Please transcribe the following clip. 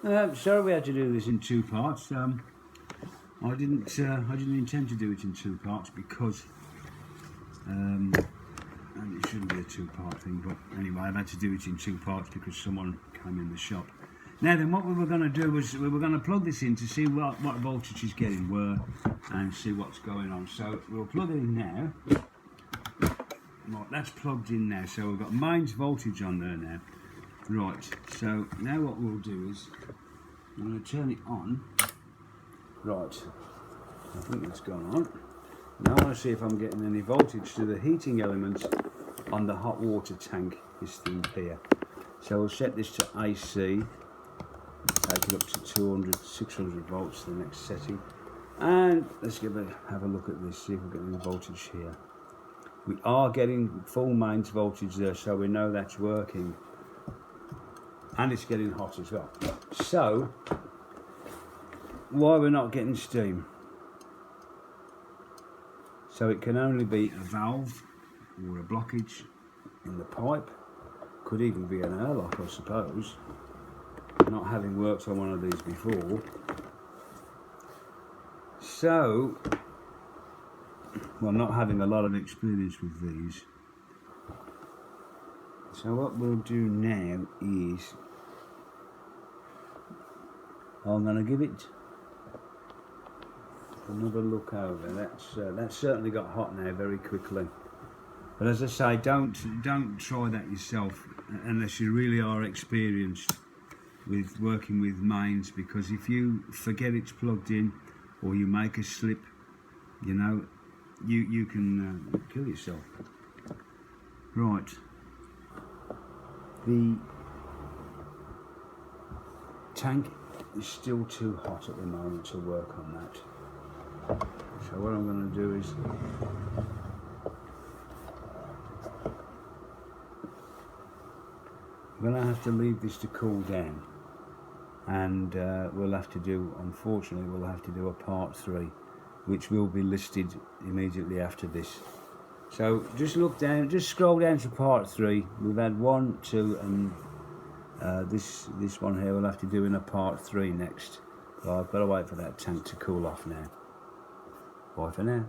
Sorry we had to do this in two parts. I didn't intend to do it in two parts because and it shouldn't be a two-part thing, but anyway, I've had to do it in two parts because someone came in the shop. Now then, what we were going to do was we were going to plug this in to see what voltage is getting where and see what's going on. So we'll plug it in now. Right, that's plugged in now, so we've got mains voltage on there now. Right, so now what we'll do is I'm going to turn it on. Right, I think that's gone on. Now I want to see if I'm getting any voltage to the heating element on the hot water tank, this thing here. So we'll set this to AC, take it up to 200, 600 volts, the next setting. And let's have a look at this, see if we get any voltage here. We are getting full mains voltage there, so we know that's working. And it's getting hot as well. So, why we're not getting steam? So it can only be a valve or a blockage in the pipe. Could even be an airlock, I suppose. Not having worked on one of these before. So, well, I'm not having a lot of experience with these. So what we'll do now is I'm going to give it another look over. That's certainly got hot now very quickly. But as I say, don't try that yourself unless you really are experienced with working with mains, because if you forget it's plugged in or you make a slip, you know, you can kill yourself. Right. The tank is still too hot at the moment to work on that. So what I'm going to do is I'm going to have to leave this to cool down, and we'll have to do, unfortunately, we'll have to do a part 3, which will be listed immediately after this. So just look down, just scroll down to part 3. We've had 1, 2, and this one here we'll have to do in a part 3 next. So I've got to wait for that tank to cool off now. Bye for now.